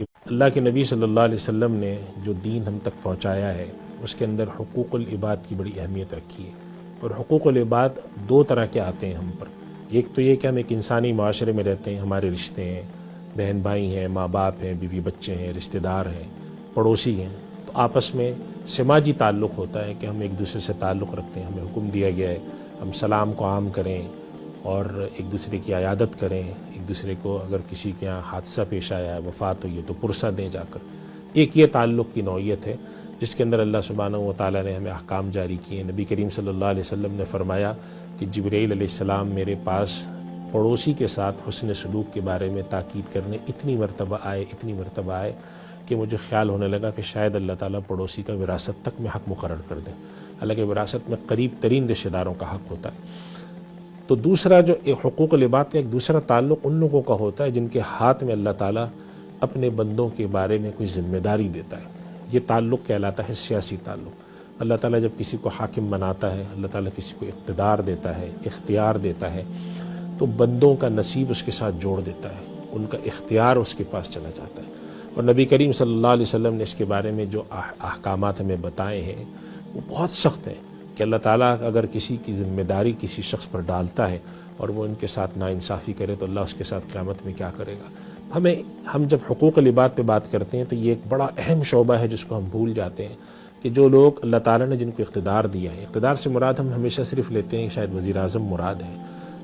اللہ کے نبی صلی اللہ علیہ وسلم نے جو دین ہم تک پہنچایا ہے اس کے اندر حقوق العباد کی بڑی اہمیت رکھی ہے، اور حقوق العباد دو طرح کے آتے ہیں ہم پر۔ ایک تو یہ کہ ہم ایک انسانی معاشرے میں رہتے ہیں، ہمارے رشتے ہیں، بہن بھائی ہیں، ماں باپ ہیں، بیوی بچے ہیں، رشتہ دار ہیں، پڑوسی ہیں، تو آپس میں سماجی تعلق ہوتا ہے کہ ہم ایک دوسرے سے تعلق رکھتے ہیں، ہمیں حکم دیا گیا ہے ہم سلام کو عام کریں اور ایک دوسرے کی عیادت کریں، ایک دوسرے کو اگر کسی کے یہاں حادثہ پیش آیا ہے، وفات ہوئی ہے تو پرسہ دیں جا کر۔ ایک یہ تعلق کی نوعیت ہے جس کے اندر اللہ سبحانہ و تعالیٰ نے ہمیں احکام جاری کیے ہیں۔ نبی کریم صلی اللہ علیہ وسلم نے فرمایا کہ جبرائیل علیہ السلام میرے پاس پڑوسی کے ساتھ حسن سلوک کے بارے میں تاکید کرنے اتنی مرتبہ آئے کہ مجھے خیال ہونے لگا کہ شاید اللہ تعالیٰ پڑوسی کا وراثت تک میں حق مقرر کر دیں، حالانکہ وراثت میں قریب ترین رشتہ داروں کا حق ہوتا ہے۔ تو دوسرا جو حقوق العباد کا ایک دوسرا تعلق ان لوگوں کا ہوتا ہے جن کے ہاتھ میں اللہ تعالیٰ اپنے بندوں کے بارے میں کوئی ذمہ داری دیتا ہے۔ یہ تعلق کہلاتا ہے سیاسی تعلق۔ اللہ تعالیٰ جب کسی کو حاکم بناتا ہے، اللہ تعالیٰ کسی کو اقتدار دیتا ہے، اختیار دیتا ہے، تو بندوں کا نصیب اس کے ساتھ جوڑ دیتا ہے، ان کا اختیار اس کے پاس چلا جاتا ہے۔ اور نبی کریم صلی اللہ علیہ وسلم نے اس کے بارے میں جو احکامات ہمیں بتائے ہیں وہ بہت سخت ہیں کہ اللہ تعالیٰ اگر کسی کی ذمہ داری کسی شخص پر ڈالتا ہے اور وہ ان کے ساتھ ناانصافی کرے تو اللہ اس کے ساتھ قیامت میں کیا کرے گا۔ ہم جب حقوق العباد پہ بات کرتے ہیں تو یہ ایک بڑا اہم شعبہ ہے جس کو ہم بھول جاتے ہیں کہ جو لوگ اللہ تعالیٰ نے جن کو اقتدار دیا ہے، اقتدار سے مراد ہم ہمیشہ صرف لیتے ہیں شاید وزیر اعظم مراد ہے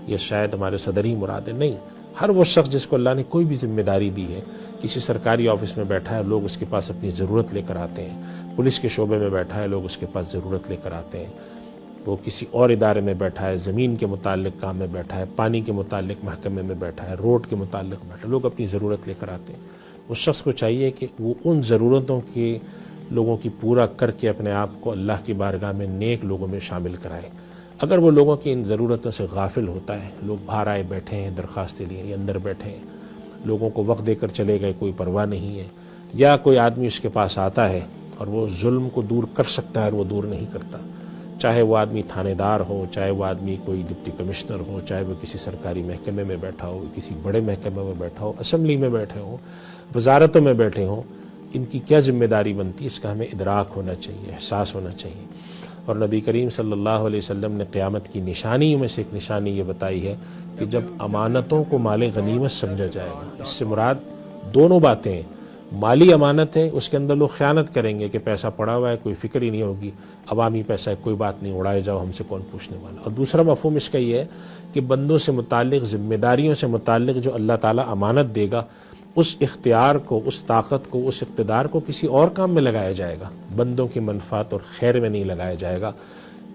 یا شاید ہمارے صدر ہی مراد ہے، نہیں، ہر وہ شخص جس کو اللہ نے کوئی بھی ذمہ داری دی ہے، کسی سرکاری آفس میں بیٹھا ہے لوگ اس کے پاس اپنی ضرورت لے کر آتے ہیں، پولیس کے شعبے میں بیٹھا ہے لوگ اس کے پاس ضرورت لے کر آتے ہیں، وہ کسی اور ادارے میں بیٹھا ہے، زمین کے متعلق کام میں بیٹھا ہے، پانی کے متعلق محکمے میں بیٹھا ہے، روڈ کے متعلق بیٹھا ہے، لوگ اپنی ضرورت لے کر آتے ہیں۔ اس شخص کو چاہیے کہ وہ ان ضرورتوں کے لوگوں کی پورا کر کے اپنے آپ کو اللہ کی بارگاہ میں نیک لوگوں میں شامل کرائے۔ اگر وہ لوگوں کی ان ضرورتوں سے غافل ہوتا ہے، لوگ باہر آئے بیٹھے ہیں درخواستیں لیے یا اندر بیٹھے ہیں، لوگوں کو وقت دے کر چلے گئے، کوئی پرواہ نہیں ہے، یا کوئی آدمی اس کے پاس آتا ہے اور وہ ظلم کو دور کر سکتا ہے اور وہ دور نہیں کرتا، چاہے وہ آدمی تھانے دار ہو، چاہے وہ آدمی کوئی ڈپٹی کمشنر ہو، چاہے وہ کسی سرکاری محکمے میں بیٹھا ہو، کسی بڑے محکمے میں بیٹھا ہو، اسمبلی میں بیٹھے ہوں، وزارتوں میں بیٹھے ہوں، ان کی کیا ذمہ داری بنتی ہے اس کا ہمیں ادراک ہونا چاہیے، احساس ہونا چاہیے۔ اور نبی کریم صلی اللہ علیہ وسلم نے قیامت کی نشانیوں میں سے ایک نشانی یہ بتائی ہے کہ جب امانتوں کو مال غنیمت سمجھا جائے گا۔ اس سے مراد دونوں باتیں ہیں، مالی امانت ہے، اس کے اندر لوگ خیانت کریں گے کہ پیسہ پڑا ہوا ہے، کوئی فکر ہی نہیں ہوگی، عوامی پیسہ ہے، کوئی بات نہیں، اڑائے جاؤ، ہم سے کون پوچھنے والا۔ اور دوسرا مفہوم اس کا یہ ہے کہ بندوں سے متعلق، ذمہ داریوں سے متعلق جو اللہ تعالیٰ امانت دے گا، اس اختیار کو، اس طاقت کو، اس اقتدار کو کسی اور کام میں لگایا جائے گا، بندوں کی منفعت اور خیر میں نہیں لگایا جائے گا۔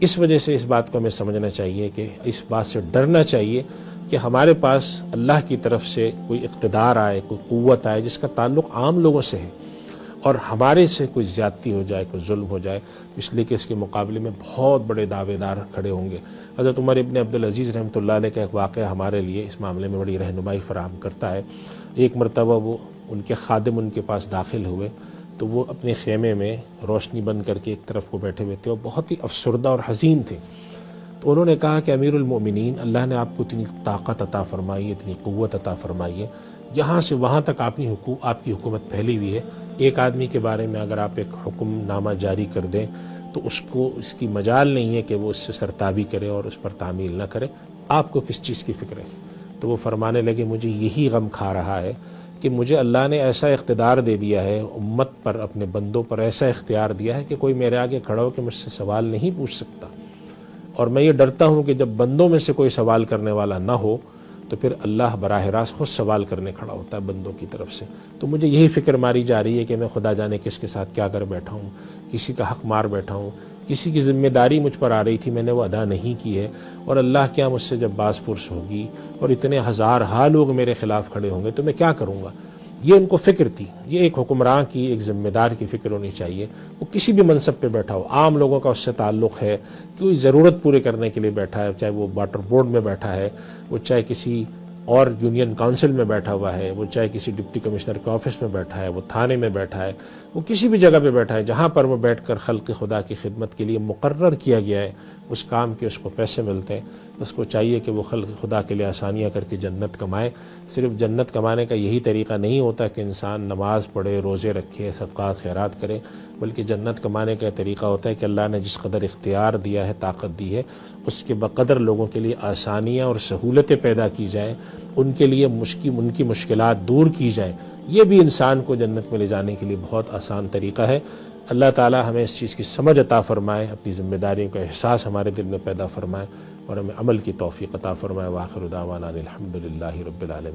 اس وجہ سے اس بات کو ہمیں سمجھنا چاہیے کہ اس بات سے ڈرنا چاہیے کہ ہمارے پاس اللہ کی طرف سے کوئی اقتدار آئے، کوئی قوت آئے جس کا تعلق عام لوگوں سے ہے اور ہمارے سے کوئی زیادتی ہو جائے، کوئی ظلم ہو جائے، اس لیے کہ اس کے مقابلے میں بہت بڑے دعوے دار کھڑے ہوں گے۔ حضرت عمر ابن عبدالعزیز رحمۃ اللہ علیہ کا ایک واقعہ ہمارے لیے اس معاملے میں بڑی رہنمائی فراہم کرتا ہے۔ ایک مرتبہ وہ ان کے خادم ان کے پاس داخل ہوئے تو وہ اپنے خیمے میں روشنی بند کر کے ایک طرف کو بیٹھے ہوئے تھے اور بہت ہی افسردہ اور حزین تھے۔ تو انہوں نے کہا کہ امیر المؤمنین، اللہ نے آپ کو اتنی طاقت عطا فرمائی ہے، اتنی قوت عطا فرمائی ہے، یہاں سے وہاں تک آپ کی حکومت پھیلی ہوئی ہے، ایک آدمی کے بارے میں اگر آپ ایک حکم نامہ جاری کر دیں تو اس کی مجال نہیں ہے کہ وہ اس سے سرتابی کرے اور اس پر تعمیل نہ کرے، آپ کو کس چیز کی فکر ہے؟ تو وہ فرمانے لگے مجھے یہی غم کھا رہا ہے کہ مجھے اللہ نے ایسا اقتدار دے دیا ہے، امت پر، اپنے بندوں پر ایسا اختیار دیا ہے کہ کوئی میرے آگے کھڑا ہو کہ مجھ سے سوال نہیں پوچھ سکتا، اور میں یہ ڈرتا ہوں کہ جب بندوں میں سے کوئی سوال کرنے والا نہ ہو تو پھر اللہ براہ راست خود سوال کرنے کھڑا ہوتا ہے بندوں کی طرف سے۔ تو مجھے یہی فکر ماری جا رہی ہے کہ میں خدا جانے کس کے ساتھ کیا کر بیٹھا ہوں، کسی کا حق مار بیٹھا ہوں، کسی کی ذمہ داری مجھ پر آ رہی تھی میں نے وہ ادا نہیں کی ہے، اور اللہ کیا مجھ سے جب باز پرس ہوگی اور اتنے ہزارہا لوگ میرے خلاف کھڑے ہوں گے تو میں کیا کروں گا۔ یہ ان کو فکر تھی، یہ ایک حکمراں کی، ایک ذمہ دار کی فکر ہونی چاہیے، وہ کسی بھی منصب پہ بیٹھا ہو، عام لوگوں کا اس سے تعلق ہے، کوئی ضرورت پورے کرنے کے لیے بیٹھا ہے، چاہے وہ واٹر بورڈ میں بیٹھا ہے، وہ چاہے کسی اور یونین کونسل میں بیٹھا ہوا ہے، وہ چاہے کسی ڈپٹی کمشنر کے آفس میں بیٹھا ہے، وہ تھانے میں بیٹھا ہے، وہ کسی بھی جگہ پہ بیٹھا ہے جہاں پر وہ بیٹھ کر خلق خدا کی خدمت کے لیے مقرر کیا گیا ہے، اس کام کے اس کو پیسے ملتے ہیں، اس کو چاہیے کہ وہ خلق خدا کے لیے آسانیاں کر کے جنت کمائے۔ صرف جنت کمانے کا یہی طریقہ نہیں ہوتا کہ انسان نماز پڑھے، روزے رکھے، صدقات خیرات کرے، بلکہ جنت کمانے کا طریقہ ہوتا ہے کہ اللہ نے جس قدر اختیار دیا ہے، طاقت دی ہے، اس کے بقدر لوگوں کے لیے آسانیاں اور سہولتیں پیدا کی جائیں، ان کے لیے ان کی مشکلات دور کی جائیں۔ یہ بھی انسان کو جنت میں لے جانے کے لیے بہت آسان طریقہ ہے۔ اللہ تعالی ہمیں اس چیز کی سمجھ عطا فرمائے، اپنی ذمہ داریوں کا احساس ہمارے دل میں پیدا فرمائے، اور ہمیں عمل کی توفیق عطا فرمائے۔ وآخر دعوانا الحمدللہ رب العالمین۔